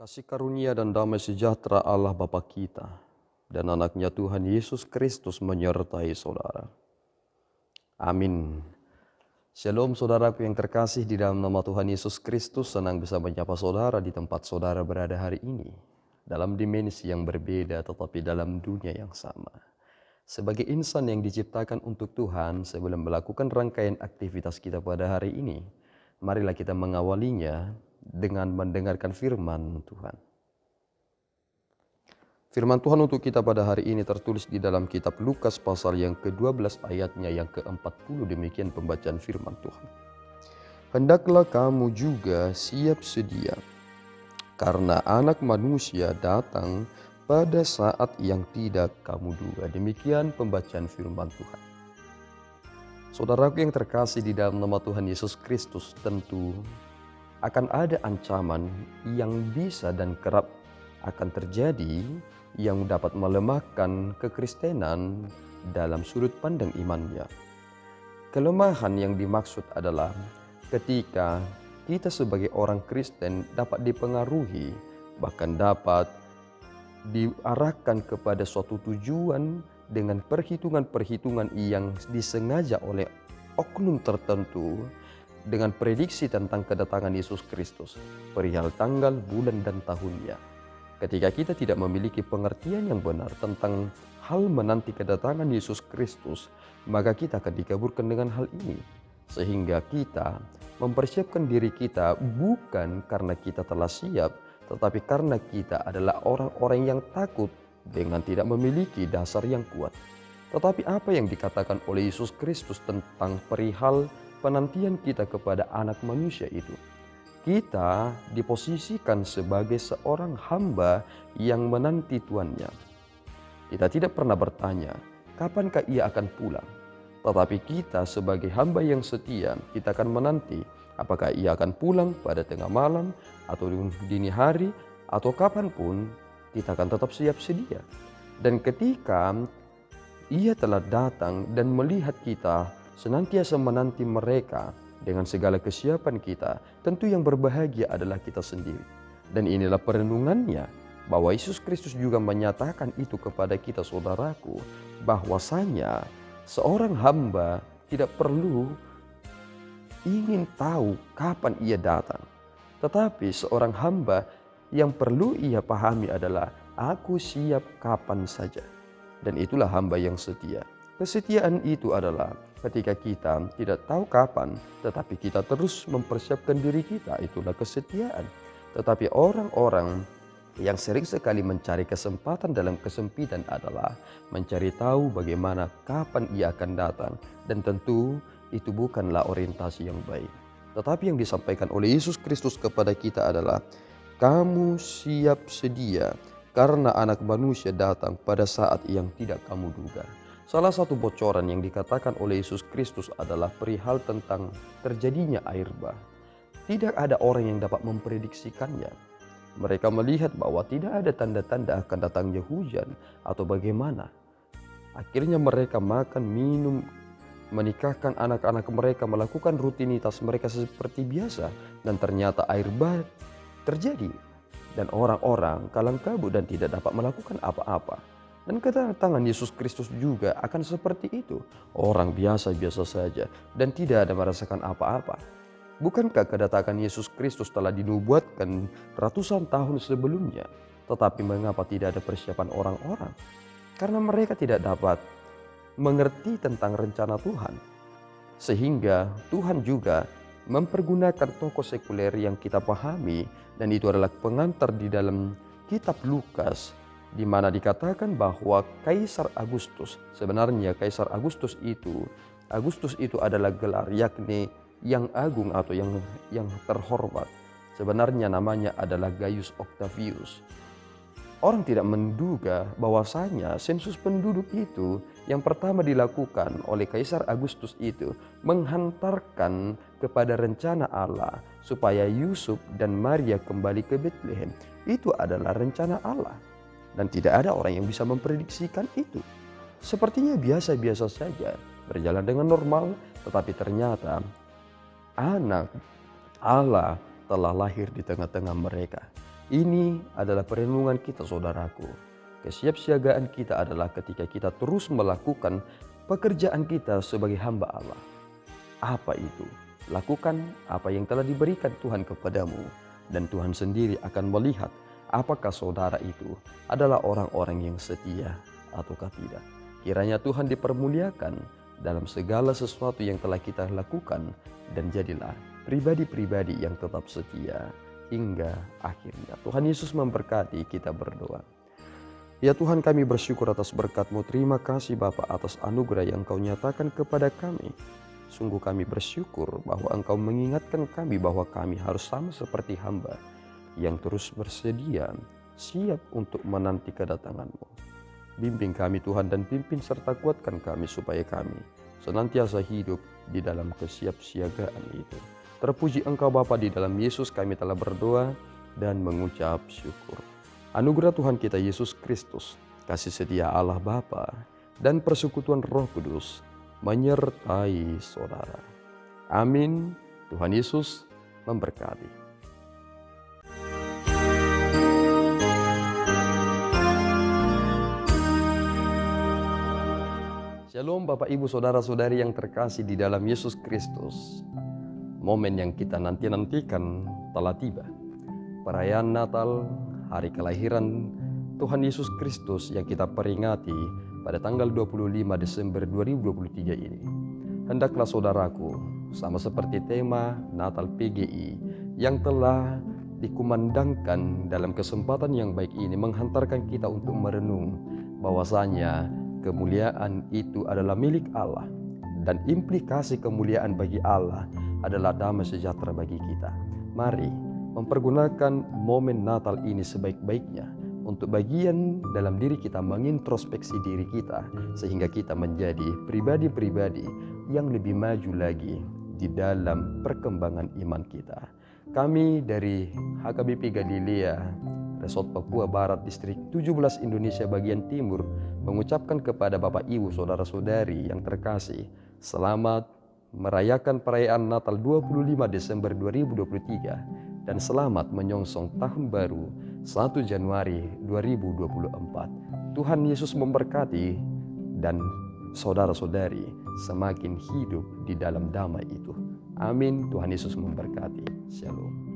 Kasih karunia dan damai sejahtera Allah Bapa kita dan anaknya Tuhan Yesus Kristus menyertai saudara. Amin. Shalom saudaraku yang terkasih di dalam nama Tuhan Yesus Kristus, senang bisa menyapa saudara di tempat saudara berada hari ini. Dalam dimensi yang berbeda tetapi dalam dunia yang sama. Sebagai insan yang diciptakan untuk Tuhan, sebelum melakukan rangkaian aktivitas kita pada hari ini, marilah kita mengawalinya dengan mendengarkan firman Tuhan. Firman Tuhan untuk kita pada hari ini tertulis di dalam kitab Lukas pasal yang ke-12 ayatnya yang ke-40, demikian pembacaan firman Tuhan. Hendaklah kamu juga siap sedia, karena anak manusia datang pada saat yang tidak kamu duga. Demikian pembacaan firman Tuhan. Saudaraku yang terkasih di dalam nama Tuhan Yesus Kristus, tentu akan ada ancaman yang bisa dan kerap akan terjadi yang dapat melemahkan kekristenan dalam sudut pandang imannya. Kelemahan yang dimaksud adalah ketika kita sebagai orang Kristen dapat dipengaruhi, bahkan dapat diarahkan kepada suatu tujuan dengan perhitungan-perhitungan yang disengaja oleh oknum tertentu dengan prediksi tentang kedatangan Yesus Kristus, perihal tanggal, bulan, dan tahunnya. Ketika kita tidak memiliki pengertian yang benar tentang hal menanti kedatangan Yesus Kristus, maka kita akan dikaburkan dengan hal ini. Sehingga kita mempersiapkan diri kita bukan karena kita telah siap, tetapi karena kita adalah orang-orang yang takut dengan tidak memiliki dasar yang kuat. Tetapi apa yang dikatakan oleh Yesus Kristus tentang perihal penantian kita kepada anak manusia itu? Kita diposisikan sebagai seorang hamba yang menanti tuannya. Kita tidak pernah bertanya, kapankah ia akan pulang? Tetapi kita sebagai hamba yang setia, kita akan menanti apakah ia akan pulang pada tengah malam atau dini hari atau kapanpun, kita akan tetap siap sedia. Dan ketika ia telah datang dan melihat kita senantiasa menanti mereka dengan segala kesiapan kita, tentu yang berbahagia adalah kita sendiri. Dan inilah perenungannya, bahwa Yesus Kristus juga menyatakan itu kepada kita saudaraku, bahwasanya seorang hamba tidak perlu ingin tahu kapan ia datang. Tetapi seorang hamba yang perlu ia pahami adalah, aku siap kapan saja. Dan itulah hamba yang setia. Kesetiaan itu adalah ketika kita tidak tahu kapan, tetapi kita terus mempersiapkan diri kita, itulah kesetiaan. Tetapi orang-orang yang sering sekali mencari kesempatan dalam kesempitan adalah mencari tahu bagaimana kapan ia akan datang. Dan tentu itu bukanlah orientasi yang baik. Tetapi yang disampaikan oleh Yesus Kristus kepada kita adalah, kamu siap sedia karena anak manusia datang pada saat yang tidak kamu duga. Salah satu bocoran yang dikatakan oleh Yesus Kristus adalah perihal tentang terjadinya air bah. Tidak ada orang yang dapat memprediksikannya. Mereka melihat bahwa tidak ada tanda-tanda akan datangnya hujan atau bagaimana. Akhirnya mereka makan, minum, menikahkan anak-anak mereka, melakukan rutinitas mereka seperti biasa. Dan ternyata air bah terjadi. Dan orang-orang kalang kabut dan tidak dapat melakukan apa-apa. Dan kedatangan Yesus Kristus juga akan seperti itu. Orang biasa-biasa saja dan tidak ada merasakan apa-apa. Bukankah kedatangan Yesus Kristus telah dinubuatkan ratusan tahun sebelumnya? Tetapi mengapa tidak ada persiapan orang-orang? Karena mereka tidak dapat mengerti tentang rencana Tuhan. Sehingga Tuhan juga mempergunakan tokoh sekuler yang kita pahami, dan itu adalah pengantar di dalam kitab Lukas, di mana dikatakan bahwa Kaisar Agustus, sebenarnya Kaisar Agustus itu adalah gelar, yakni yang agung atau yang terhormat. Sebenarnya namanya adalah Gaius Octavius. Orang tidak menduga bahwasanya sensus penduduk itu yang pertama dilakukan oleh Kaisar Agustus itu menghantarkan kepada rencana Allah supaya Yusuf dan Maria kembali ke Bethlehem. Itu adalah rencana Allah. Dan tidak ada orang yang bisa memprediksikan itu. Sepertinya biasa-biasa saja, berjalan dengan normal, tetapi ternyata anak Allah telah lahir di tengah-tengah mereka. Ini adalah perenungan kita, saudaraku. Kesiapsiagaan kita adalah ketika kita terus melakukan pekerjaan kita sebagai hamba Allah. Apa itu? Lakukan apa yang telah diberikan Tuhan kepadamu, dan Tuhan sendiri akan melihat apakah saudara itu adalah orang-orang yang setia ataukah tidak. Kiranya Tuhan dipermuliakan dalam segala sesuatu yang telah kita lakukan, dan jadilah pribadi-pribadi yang tetap setia hingga akhirnya. Tuhan Yesus memberkati. Kita berdoa. Ya Tuhan, kami bersyukur atas berkat-Mu. Terima kasih Bapa atas anugerah yang Kau nyatakan kepada kami. Sungguh kami bersyukur bahwa Engkau mengingatkan kami bahwa kami harus sama seperti hamba yang terus bersedia, siap untuk menanti kedatangan-Mu. Bimbing kami Tuhan dan pimpin serta kuatkan kami supaya kami senantiasa hidup di dalam kesiapsiagaan itu. Terpuji Engkau Bapa, di dalam Yesus kami telah berdoa dan mengucap syukur. Anugerah Tuhan kita Yesus Kristus, kasih setia Allah Bapa, dan persekutuan Roh Kudus menyertai saudara. Amin. Tuhan Yesus memberkati. Shalom Bapak Ibu Saudara-saudari yang terkasih di dalam Yesus Kristus. Momen yang kita nanti-nantikan telah tiba. Perayaan Natal, hari kelahiran Tuhan Yesus Kristus yang kita peringati pada tanggal 25 Desember 2023 ini. Hendaklah saudaraku, sama seperti tema Natal PGI yang telah dikumandangkan dalam kesempatan yang baik ini, menghantarkan kita untuk merenung bahwasanya kemuliaan itu adalah milik Allah, dan implikasi kemuliaan bagi Allah adalah damai sejahtera bagi kita. Mari mempergunakan momen Natal ini sebaik-baiknya untuk bagian dalam diri kita mengintrospeksi diri kita, sehingga kita menjadi pribadi-pribadi yang lebih maju lagi di dalam perkembangan iman kita. Kami dari HKBP Galilea, Resort Papua Barat, Distrik 17 Indonesia bagian Timur, mengucapkan kepada Bapak Ibu Saudara-saudari yang terkasih, selamat merayakan perayaan Natal 25 Desember 2023 dan selamat menyongsong tahun baru 1 Januari 2024. Tuhan Yesus memberkati dan saudara-saudari semakin hidup di dalam damai itu. Amin. Tuhan Yesus memberkati. Shalom.